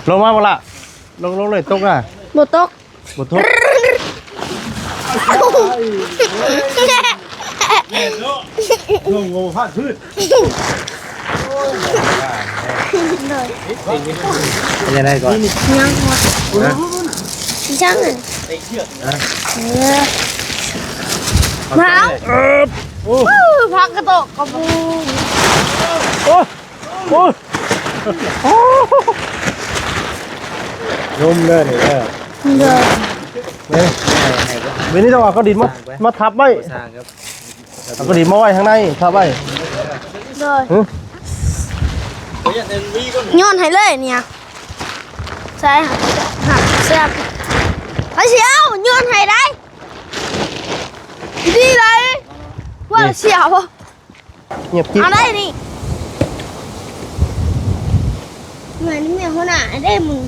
ลงมาบ่ล่ะลงเลยตกอ่ะ บ่ตก บ่ตกงงพลาดพืชยังไงก่อนยังหมดจังมาโอ้พักกระโตกกระปูโอ้โอ้โอ้นุ่มเลยนี่วันนี้ต้องเอากระดิ่งมาทับไว้เอากระดิ่งมาไว้ข้างในทับไว้ย้อนให้เลยเนี่ยใช่หักแซ่บไปเชียวย้อนให้ได้ดีเลยว่าเชียวเงียบกิ๊บเอาได้นี่เหมือนเมียคนน่ะได้มึง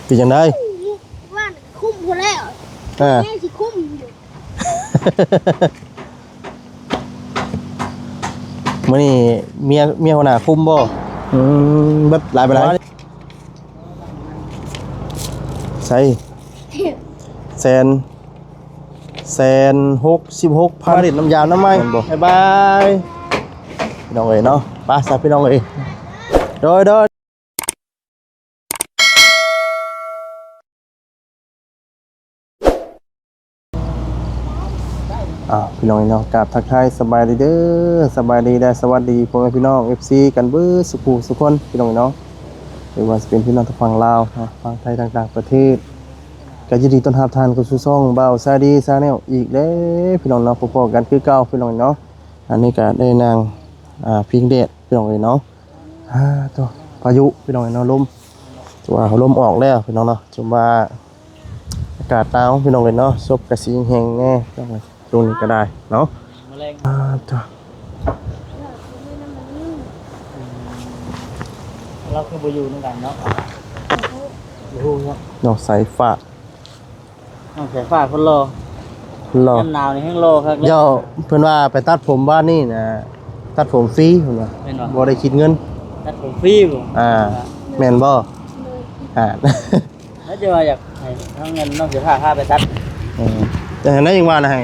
เป็นยังไงว่าคุ้มคนแล้วแม่สิคุ้มอยู่มื่อนี้เมียคนน่ะคุ้มบ่เบิดหลายไปหลายใส่166,000ลิตรน้ำยาน้ำไหมบ๊ายบายพี่น้องเอ๋ยเนาะป้าสับพี่น้องเอ๋ยโดยพี่น้องเนาะกราบทักทายสบายดีเด้อสบายดีได้สวัสดีพ่อแม่พี่น้อง FC กันเบิดสุขคนพี่น้องเนาะหรือว่าจะเป็นพี่น้องทางฝั่งลาวฝั่งไทยต่างๆประเทศก็ยินดีต้อนรับทานกับสู่ช่องบ่าวซาดีซาแนลอีกแล้วพี่น้องเนาะพบกันคือเก่าพี่น้องเนาะอันนี้ก็ได้นางพิงเดชพี่น้องเนาะตัวพายุพี่น้องเนาะลมตัวลมออกแล้วพี่น้องเนาะจุว่าอากาศหนาวพี่น้องเนาะซบกระสีแห้งแน่พี่น้องตรงนี้ก็ได้เนาะตัวเราคือบ่อยู่นั่นกันเนาะเนาะสายฟ้าน้องสายฟ้าคนรอน้ำหนาวนี่แห้งรอครับเจ้าเพิ่นว่าไปตัดผมบ้านนี่นะตัดผมฟรีเพิ่นว่าบ่ได้คิดเงินตัดผมฟรีบ่แม่นบ่แล้วจะว่าอยากให้ทั้งเงินน้องเสียค่าไปตัดแต่นั้นยังว่าน่ะให้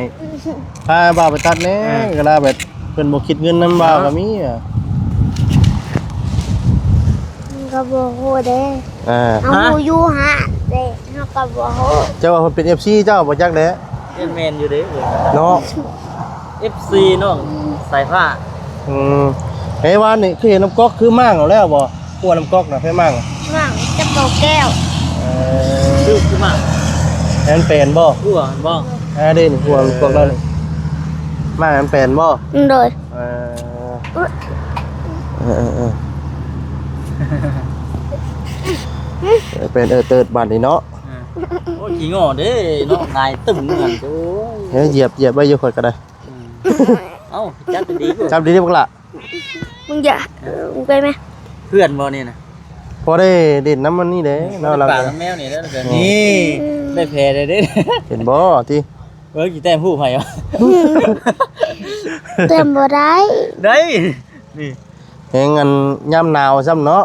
พาบ่าวไปตัดแน่ก็ได้แบบเพิ่นบ่คิดเงินนำบ่าวก็มีก็บ่ฮู้เด้เอาฮู้อยู่ฮะเด้เฮาก็บ่ฮู้เจ้าว่าเพิ่นเป็น FC เจ้าบ่จักแด้เป็นแม่นอยู่เด้เนาะ FC น้องสายฟ้าเฮ้ยว่านี่คือเห็นน้ำก๊อกคือมั่งเอาแล้วบ่กลัวน้ำก๊อกน่ะให้มั่งจะเป่าแก้วคือมั่งแอนเป็นบ่กลัวบ่เด้นี่กลัวน้ำก๊อกแล้วนี่มั่งแอนเป็นบ่โดยเป็นเติดบาดนี่เนาะโอ้ยขี้งอเด้เนาะนายตึ้งเหมือนโอ้ยเหยียบไว้อยู่ค่อยก็ได้เอ้าจับดีกูจับดีๆพวกล่ะมึงอย่ามึงไปมั้ยเพื่อนบ่นี่นะพอได้เด่นน้ำมันนี่เด้เนาะเราปากแมวนี่แล้วนี่ได้แผลได้เด้เห็นบ่ติกี่แต้มผู้ไผวะเต็มบ่ได้นี่แฮงอันยามหนาวซ้ำเนาะ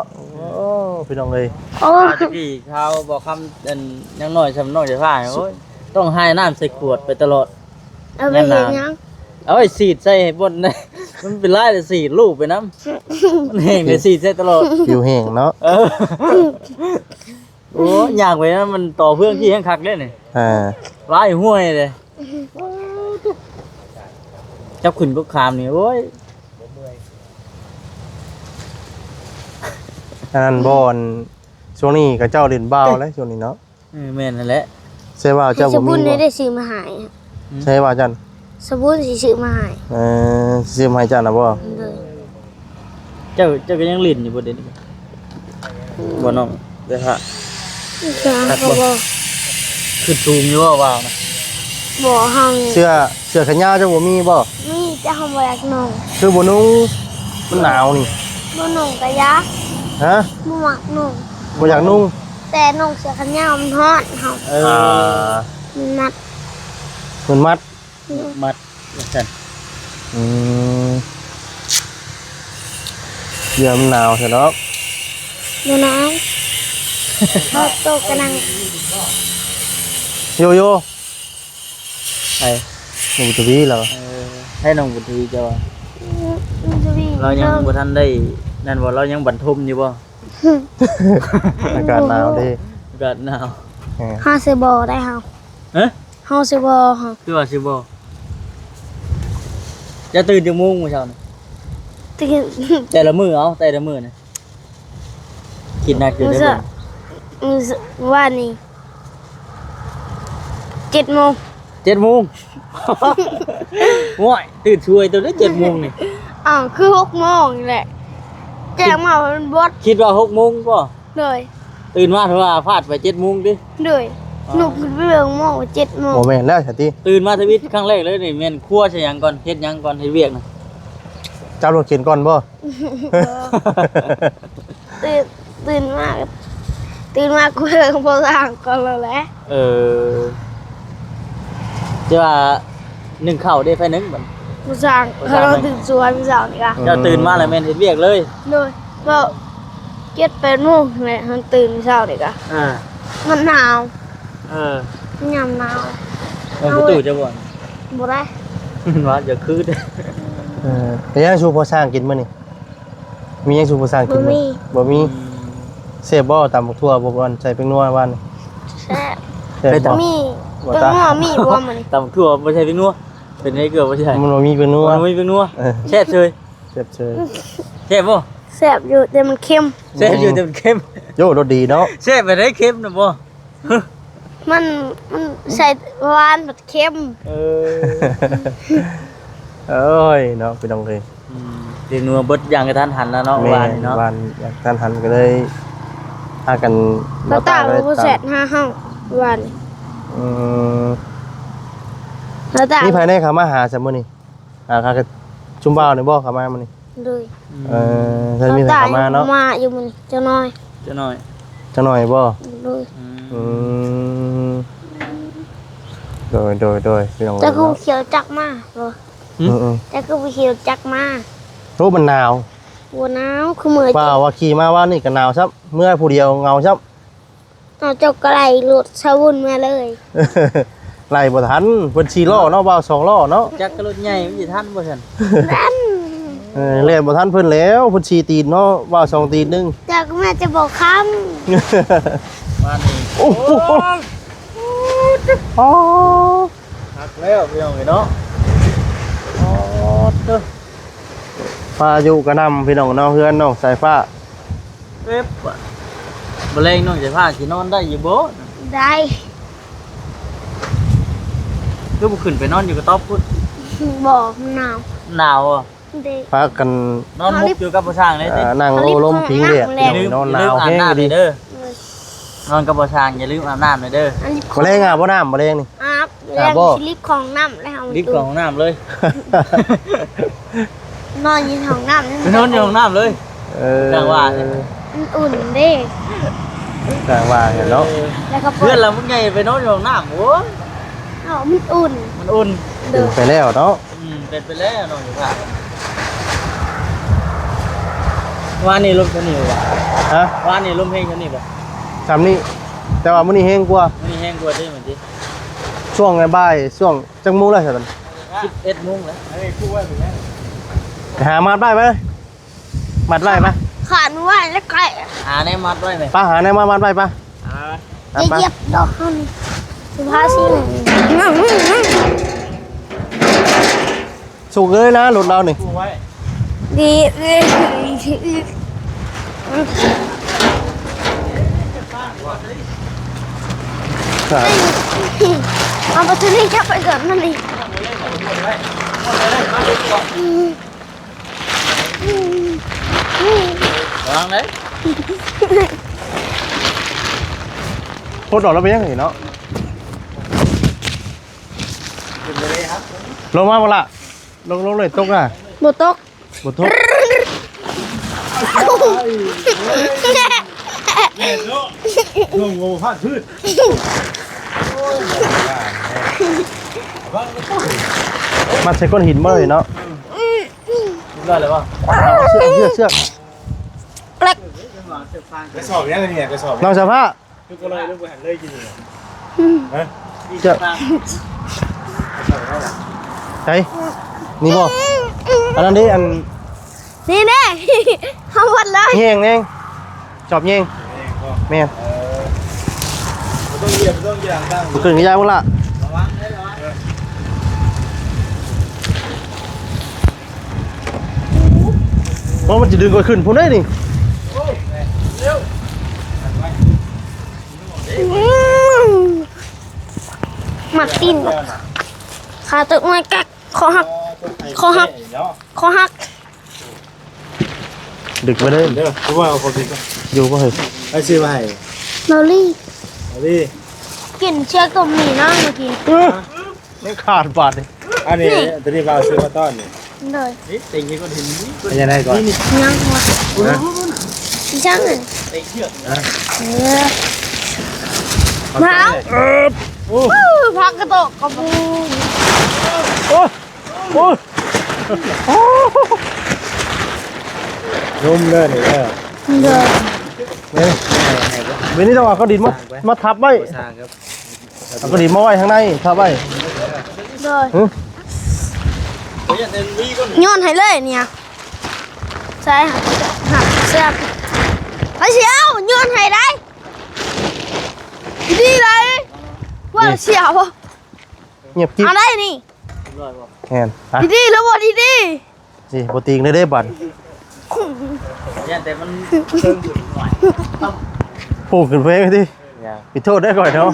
โอ้พี่น้องเอ้ยตะกี้เขาบอกคำยังน้อยซ้ำน้อยจะพาโอ้ยต้องให้น้ำใส่ขวดไปตลอดเอาไปเฮ็ดหยังเอาไอ้สีดใส่บนมันเป็นลายแต่สีดลูกไปน้ำมันแห้งเลยสีดใส่ตลอดผิวแห้งเนาะโอ้ยากไปนะมันต่อเพื่อนที่แห้งคักเลยนี่ลายห้วยเลยจับขึ้นก็คามนี่โอ้ยนั่นบอลช่วงนี้กับเจ้าเล่นเบาแล้วช่วงนี้เนาะแม่นนั่นแหละใช่ว่าเจ้าบ่มีสบู่ได้ซื้อมาให้ใช่ว่าจันสบู่สิซื้อมาให้ซื้อมาให้จันน่ะบ่เจ้าก็ยังลิ้นอยู่บ่เด้นี่บ่น้องเด้อฮะบ่คือตูมอยู่ว่านะบ่เฮาเสื้อแขนยาวเจ้าบ่มีบ่มีแต่เฮาบ่อยากนุ่งคือบ่นุ่งมันหนาวนี่บ่นุ่งก็ยะบ่มักนุ่งบ่อยากนุ่งแต่นุ่งเสื้อแขนยาวมันร้อนเฮามันมัดจันเดี๋ยวมันหนาวเถอะเนาะบ่หนาว เขาโตกระนัง โยโย่ ไอ้ หนูจะวีเหรอ ให้น้องบุตรีเจ้า จะมี เรายังบ่ทันได้นั่นบ่เรายังบรรทมอยู่บ่ อากาศหนาวดิ อากาศหนาว ฮาเซบอได้เฮา เอ๊ะ เฮาเซบอเฮา คือว่าสิบ่จะตื่นจังโมงมื้อเช้านี่ ตื่น แต่ละมื้อเอาแต่ละมื้อน่ะคิดหนักอยู่ มื้อ ได้ เช้า บ่ มื้อวานนี้7 โมง 7 โมง โอ้ยตื่นช่วยตัวได้7 โมงนี่ อ้าวคือ6 โมงนี่แหละแจ้งมาว่ามันบด คิดว่า6 โมงบ่ เลย ตื่นมาเถอะว่าพลาดไป7 โมงดิ เลยหนูขึ้นไปเบิ่งโมงว่า7 โมง โมเมนต์แล้วฉันที่ ตื่นมาทวิตครั้งแรกเลยนี่แม่นครัวใช่หยังก่อนเฮ็ดหยังก่อนเฮ็ดเวียกน่ะ เจ้ารถเข็นก่อนบ่ ตื่นมากตื่นมากูเบิ่งโพสร้างก่อนแล้วแหละ เออจะว่านึ่งข้าวได้ไฟนึงบัด โพสร้างเราตื่นสวยมื้อเช้านี่ค่ะ เจ้าตื่นมาแล้วแม่นเฮ็ดเวียกเลย เลยก็7-8 โมงแหละมันตื่นมื้อเช้านี่ค่ะ อ่า มันหนาว เออ มันยามหนาว มันประตูจะบ่น บ่ได้ ว่าจะคืด เป็นยังชูพอสร้างกินมื้อนี่มียังชูพอสร้างกินมื้อบ่มีเสพบ่ตำบักทั่วบ่ก่อนใส่เป็นนัววัน แซ่บ เสพบ่ มีตัวหัวมีบ่มันนี่ ตำทั่วบ่ใช่เป็นนัวเป็นไอ้เกือบบ่ใช่ มันบ่มีเป็นนัว มันไม่เป็นนัว เออ แซ่บเฉย เสพเชย แซ่บบ่ แซ่บอยู่แต่มันเค็ม แซ่บอยู่แต่มันเค็ม โยรสดีเนาะ แซ่บไปได้เค็มน่ะบ่ มันใส่หวานแบบเค็ม เออ เอ้ยเนาะพี่น้องเอ้ย เรียนนัวเบิดอย่างกระทันหันแล้วเนาะ แม่ วานนี่เนาะ วานอยากการหันก็เลยพากัน ตาตา ก็เลย บ่แซ่บ5เฮาหวาน อืม ตาตา นี่ภายในเขามาหาซะมื้อนี่หาคากะชุมบ่าวนี่บ่เขามามื้อนี่ เลย ถ้ามีแต่เขามาเนาะ มาอยู่มันจะน้อย จะหน่อย จังหน่อยบ่ เลย อืมโดยพี่น้อง แต่กูเขียวจักมาบ่ อืม แต่กูเขียวจักมา รูปมันหนาว หัวหนาวคือมือ ว่าว่าขี่มาว่านี่ก็หนาวซับเมื่อผู้เดียวเงาซับ เอาเจ้ากระไรรถสวุ่นมาเลย ไล่บ่ทันเพิ่น4ล้อเนาะว่าว2ล้อเนาะ จักกระรถใหญ่มันสิทันบ่ซั่น นั่น เล่นบ่ทันเพิ่นแล้วเพิ่น4ตีนเนาะว่าว2ตีนนึง จากแม่จะบอกค วานนี่ โอ้โหอ๋อ หักแล้วพี่น้องเอ้ยเนาะอ๋อเด้อ พายุกระหนำพี่น้องเนาะเฮือนน้องสายฟ้า เว็บอะบ่แรงน้องจะพาสินอนได้อยู่บ่ ำได้ คือบ่ขึ้นไปนอนอยู่กับต๊อบพุ่น บอกมันหนาว หนาวอ่ะ เด็ก พากัน นอนมุกอยู่กับผู้ช่างเลยสิ นั่งโอ้ลมพิงเดียด อย่าลื นอนหนาว อาบ แห้ง น้ำ ดี เลยเด้อ นอนกับผู้ช่างอย่าลืมอาบน้ำเลยเด้อ อันนี้ บ่แรงอ่ะบ่น้ำบ่แรงนี่ อาบเรื่อง บ่ ชิลิปของน้ำแล้ว รีบของห้องน้ำเลย นอนอยินของน้ำ ไปนอนอยู่ห้องน้ำเลย จังหวะเนี่ย มันอุ่นเด้ จังว่าเห็นเนาะ แล้วก็ เพื่อนเราเมื่อไงไปนอนอยู่ห้องน้ำโอ้ย เอามันอุ่น มันอุ่น เด้อ ไปแล้วเนาะ เป็นไปแล้วนอนอยู่ค่ะว่านี่ลมเท่านี้บ่ ฮะ ว่านี่ลมแห้งเท่านี้บ่ ซ้ำนี้แต่ว่ามื้อนี้แห้งกว่า มันแห้งกว่าได้เหมือนที่ ช่วงบ่ายช่วงจังมูแล้วซั่น 11 โมงแล้วเฮ้ยคู่ไว้เป็นไง ไปหามาดได้ไหมมัดไว้ปะ ขาดว่าแล้วไก่ หาแน่มัดไว้ไหม ป้าหาในมามัดไว้ปะ จะเหยียบดอกข้าวนี่สุภาษิต สุกเลยนะหลุดเรานี่ คู่ไว้ ดีดี ครับ เอาไปที่นี่จะไปก่อนนั่นนี่ ระวังเลย โคตรดอกเราไปยังไงเนาะลงมาบ่ละลงเลยตกอ่ะ บตก บ่ตก งงงพลาดพืช มัดใส่ก้อนหินมาเลยเนาะ ได้เลยป่ะ เชือก แกลก กระสอบนี้อะไรเนี่ยกระสอบ น้องสภาพ ทุกคนเลยลูกไปหันเลยกินเลยฮะ จะใช่นี่บ่อันนั้นดิอัน นี่แน่ เอาหมดเลย แยงเองจอบแยงแม่น ต้องเหยียบต้องเหยียบตั้ง บ่ขึ้นกับยายพุ่นล่ะ ระวังเด้อระวัง เพราะมันจะดึงก็ขึ้นพุ่นได้นี่ หมักตีนก่อนขาตึกไม้กักคอหักคอหัก ดึกไปเลย เด้อเพราะว่าเอาคนกิน อยู่บ่เฮ้ย ไอ้ซื้อมาให้ เมลลี่ เอาดิ กินเชือกตัวหมีนั่งเมื่อกี้ นี่ขาดบาดเลย อันนี้ตัวนี้เราซื้อมาต้อนนี่ เลย นี่ติงนี่ก็เห็นนี่ เป็นยังไงก่อน ยังหัวอีช่างเลย ติงเชือก มาพักกระโตกกระปู โอ้โอ้โอ้ นุ่มเลยนี่เด้อ เลย เนี่ยเว้นนี่ต้องเอาก้อนดินมาทับไว้ สร้างครับ เอาก้อนดินมาไว้ข้างในทับไว้ เลย เฮ้ยเดินวิ่งก็ ย้อนให้เลยเนี่ยใช่หักเสียบไปเชียวย้อนให้ได้ดีเลยว่าเชียว เงียบกิ๊บ เอาได้นี่ ร้อยบ่ แม่นฮะ ดีแล้วบ่ดี สิบ่ติงได้บัด ยันแต่มันเพิ่มขึ้นหน่อย โป่งขึ้นไปไหมดิปิดโทษได้ก่อนเนาะ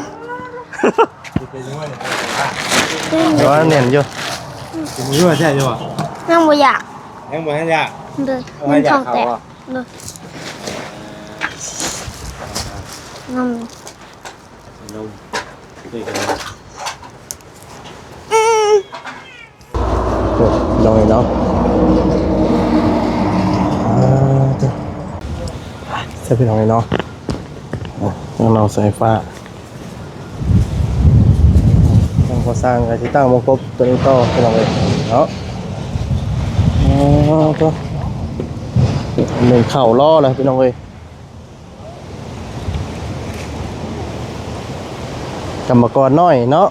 เป็นยังไง แต่ว่าเนียนอยู่ เป็นยังไงใช่ไหม นั่งบ่อยาก ยังบ่ทันยาก เลยมันช่องแตกเลยนั่ง นุ่มตีกัน ลองเลยเนาะใช่พี่น้องเลยเนาะต้องเราใส่ฟ้าต้องพอสร้างอะไรที่ตั้งมงกบตัวนี้ต่อพี่น้องเลยเนาะตัวหนึ่งเข่าล่อเลยพี่น้องเลยกรรมกรน้อยเนาะ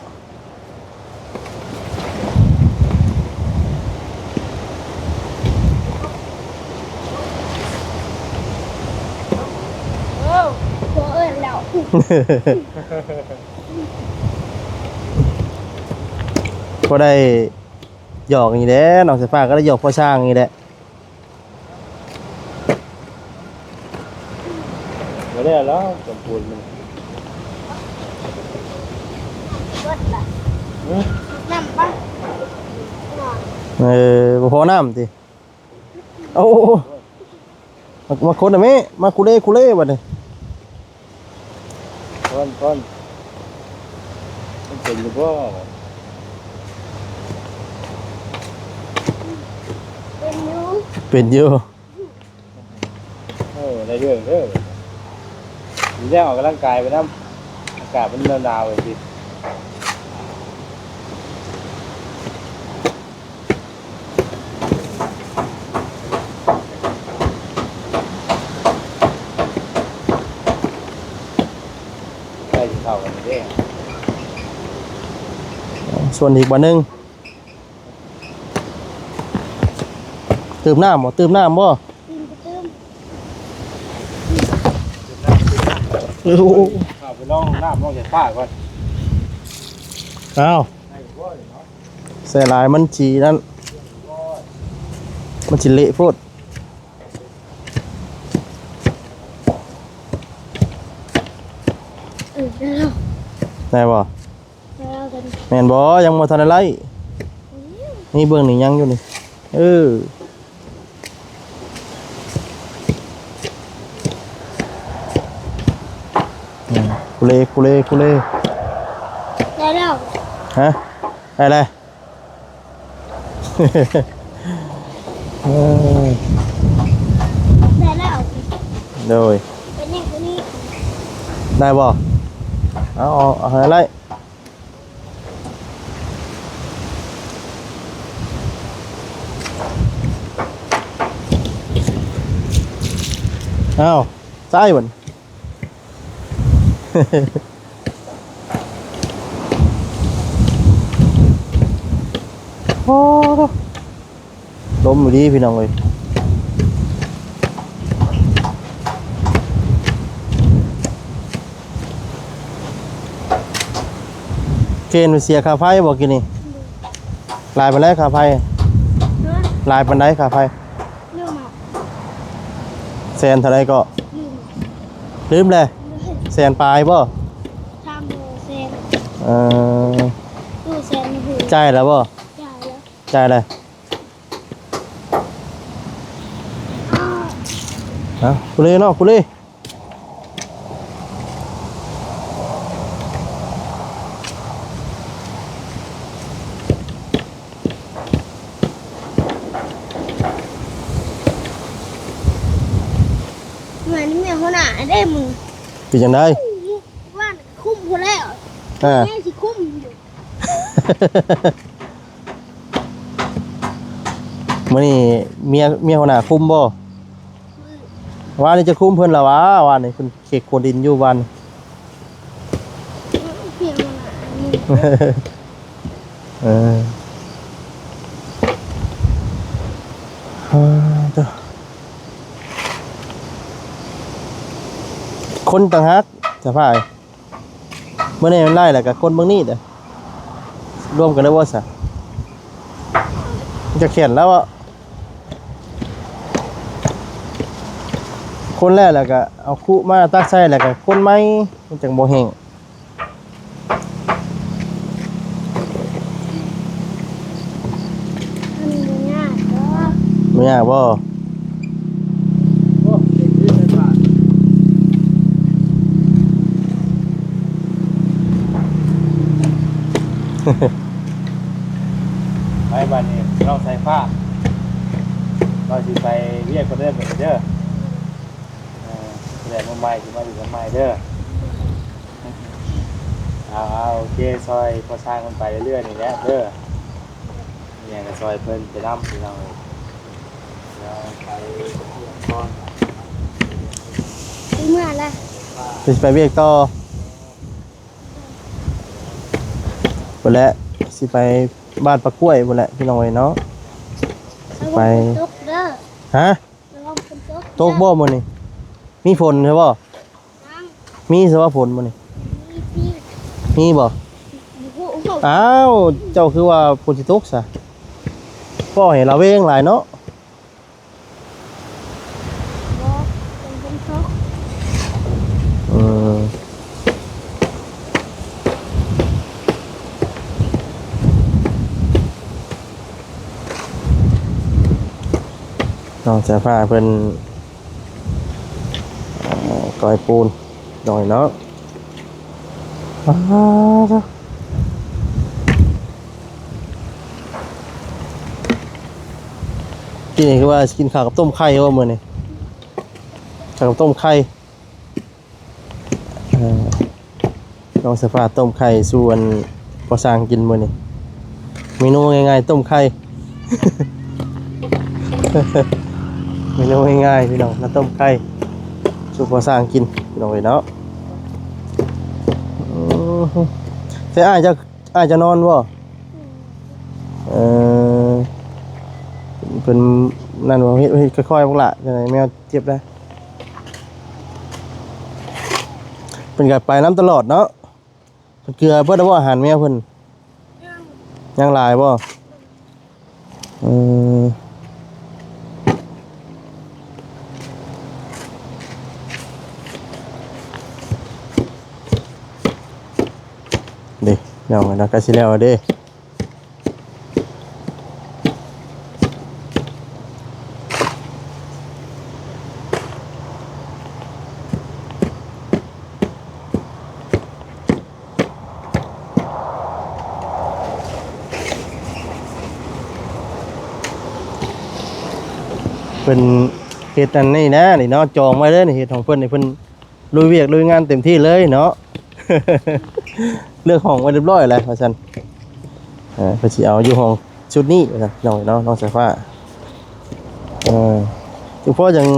ตัวเอิ้นแล้ว ก็ได้หยอกอย่างนี้แหละน้องสายฟ้าก็ได้หยอกพ่อช่างอย่างนี้แหละ ไม่ได้แล้วสมบูรณ์มัน น้ำปะ บ่พอน้ำติโอ้มาคนน่ะแม่มาคุเล่บัดนี้ ต้นมันเป็นอยู่บ่ เป็นยู เป็นอยู่ ในเรื่องมีแรกออกกำลังกายไปน้ำอากาศมันหนาวๆเลยพี่ใกล้จะเข้ากันเด้ ส่วนอีกบัดนึงเติมน้ำบ่เติมน้ำบ่ ตีนกระตื้ม ข้าวไปลองน้ำลองจากฟ้าก่อน อ้าวใส่ลายมันจีนั่นมันจิเละโพด แล้ว ได้บ่ แล้วกัน แม่นบ่ยังบ่ทันได้ไล่นี่เบิ่งนี่ยังอยู่นี่คุเล่ ได้แล้ว ฮะได้เลย ได้แล้ว โดย เป็นอย่างนี้ ได้บ่เอาให้ไล่เอา ซ้ายบ่น โอ้ล้มอยู่ดีพี่น้องเอ้ยเกณฑ์ไปเสียค่าไฟบ่กินนี่ลายปานใดค่าไฟ เนาะ ลายปานใดค่าไฟ ลืมอ่ะ แสนเท่าไรก็ ลืมลืมเลยแสนปลายบ่ ทำโบเซน เอ่อ ดูเซนหู จ่ายแล้วบ่ ใหญ่แล้ว จ่ายเลย อ้าว ฮะกูเลยเนาะกูเลย เหมือนเมียเขาหนาได้มึง เป็นจังได๋ ว่าคุ้มพอแล้ว อ่า แม่สิคุ้มอยู่ มื้อนี้เมียหัวหน้าคุมบ่ว่านี่จะคุมเพิ่นล่ะวะว่านี่เพิ่นเขกโคดินอยู่วัน เพียงหนานี่ เออฮ่าเด้อคนต่างหากจะพายเมื่อนี้มันไล่แหละกับคนเบางนี่เด้อรวมกันได้ว่าซะมันจะเขียนแล้วอ่ะคนแรกแหละก็เอาคุมาตักใส่แหละก็คนไม้มันจังบ่แห้ง มันบ่ยากเนาะ ไม่ยากบ่ โอ้เด็กที่เป็นบ้านไปบ้านนี้เราใส่ผ้าเราสิไปเรียกคนเดินไปเด้อแต่มาใหม่สิมาอยู่กับใหม่เด้อเอาโอเคซอยพอสร้างมันไปเรื่อยๆนี่แหละเด้อเนี่ยก็ซอยเพิ่นไปนำพี่น้องเลยเดี๋ยวไปก่อน เมื่อละ ไปเวียกต่อพุ่นแหละสิไปบ้านปะกล้วยพุ่นแหละพี่น้องเอ้ยเนาะ ไป ตกเด้อ ฮะ ระวังฝนตก ตกบ่มื้อนี้มีฝนใช่บ่ นั่ง มีซะว่าฝนมื้อนี้ มีพี่ มีบ่ หูหู อ้าวเจ้าคือว่าฝนสิตกซะพ่อเห็นเราเวงหลายเนาะ บอกเป็นฝนตก อืมน้องเสื้อผ้าเพิ่นก้อยปูนหน่อยเนาะอ้าวเจ้ากินนี่คือว่ากินข้าวกับต้มไข่ว่ามื้อนี้ข้าวกับต้มไข่น้องเสื้อผ้าต้มไข่ส่วนพอสร้างกินมื้อนี้เมนูง่ายๆต้มไข่ เมนูง่ายๆพี่น้องน้ำต้มไก่สุกพอสร้างกินพี่น้องเลยเนาะแต่อ้ายจะนอนบ่เป็นนั่นว่าเฮ็ดค่อยๆพวกละจังไดแมวเจ็บได้เป็นก็ไปน้ำตลอดเนาะเพิ่นเกลือเพิ่นเอาบ่อาหารแมวเพิ่นยังหลายบ่เด้เดี๋ยวเราก็สิแล้วเด้เป็นเฮ็ดอันนี้นะนี่เนาะจองไว้เด้อนี่เฮ็ดของเพิ่นนี่เพิ่นลุยเวียกลุยงานเต็มที่เลยเนาะ เลือกห้องไว้เรียบร้อยแล้วว่าซั่นเพิ่นสิเอาอยู่ห้องชุดนี้ว่าซั่นน้องเนาะน้องสายฟ้าเฉพาะอย่าง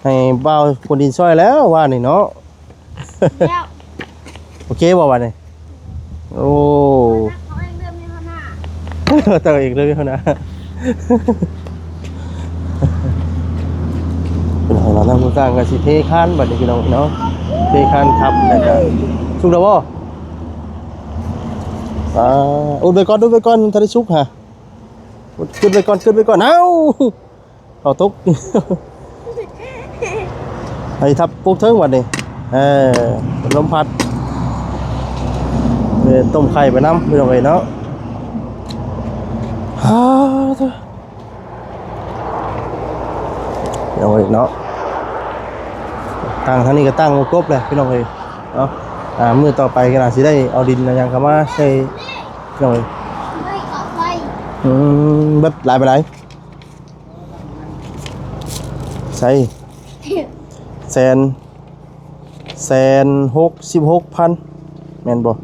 ให้บ่าวคนดินซอยแล้วว่านี่เนาะ แล้ว โอเคบ่ว่านี่โอ้ เขาเองเริ่มมีขนาด ตัวเองเลยพี่คนนะพี่น้องเราทำสร้างกันสิเทคานบัดนี้พี่น้องเนาะเทคานทับแล้วก็สุกแล้วบ่อุดไปก่อนทะเลสุกฮะขึ้นไปก่อนเอ้าเอาตก ไอ้ทับปุ๊บเทิงบัดนี้ลมพัดต้มไข่ไปน้ำพี่น้องเอ้ยเนาะฮ่าเถอะพี่น้องเอ้ยเนาะตั้งทางนี้ก็ตั้งกบเลยพี่น้องเอ้ยเนาะมื้อต่อไปก็น่าสิได้เอาดินอะไรอย่างเข้ามาใส่พี่น้องเอ้ย ไม่กลับไป เบิดหลายไปไหนใส่166,000แม่นบ่166,000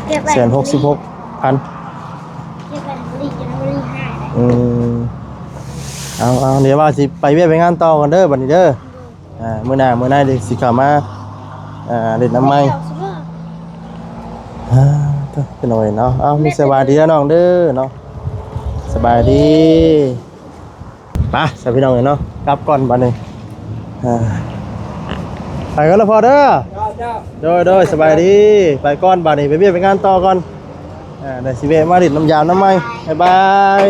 เก็บไป 166,000 เก็บไปบริจาคบริหาร เอาเดี๋ยวว่าสิไปเวียกไปงานต่อกันเด้อบัดนี้เด้อมื้อหน้าเดี๋ยวสิเข้ามาเล่นน้ำไม้เป็นหน่อยเนาะมีสบายดีแล้วน้องเด้อเนาะสบายดีไปสวัสดีน้องเนาะกลับก่อนบัดนี้ไปกันแล้วพอเด้อโดยสบายดีไปก่อนบัดนี้ไปเวียกไปงานต่อก่อนเดี๋ยวสิเวะมาดิดน้ำยาน้ำไม้บ๊ายบาย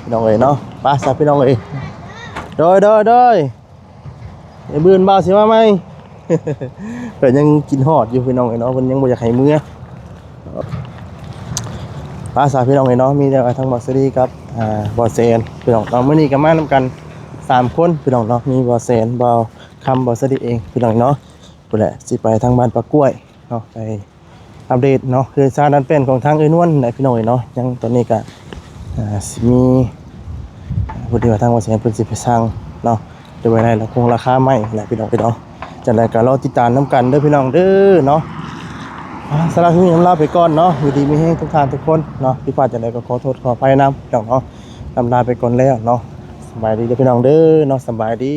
พี่น้องเอ้ยเนาะไปสับพี่น้องเอ้ยโดยไอ้บืนบ่าวสิมาไหม เพิ่นยังกินฮอดอยู่พี่น้องเอ้ยเนาะเพิ่นยังบ่อยากให้มื้อไปสับพี่น้องเอ้ยเนาะมีแต่ทางบ่สรีกับบ่แซนพี่น้องมื้อนี้ก็มานำกัน3คนพี่น้องเนาะมีบ่แซนบ่คำบ่สรีเองพี่น้องเนาะพุ่นแหละสิไปทางบ้านปะกล้วยเนาะไปอัปเดตเนาะคือชาดันเป็นของทางเอ้ยนวลได้พี่น้องเอ้ยเนาะยังตอนนี้ก็สิมีพูดถึงว่าทางวัดเสียงเพิ่นสิไปสร้างเนาะจะไว้ได้แล้วคงราคาไม่แหละพี่น้องจังได๋ก็รอติดตามนํกันเด้อพี่น้องเด้อเนาะสำหรับที่นี้ลาไปก่อนเนาะอยู่ดีมีแฮงทุกท่านทุกคนเนาะพี่พลาดจังได๋ก็ขอโทษขออภัยนำพี่น้องเนาะลาไปก่อนแล้วเนาะสบายดีเด้อพี่น้องเด้อเนาะสบายดี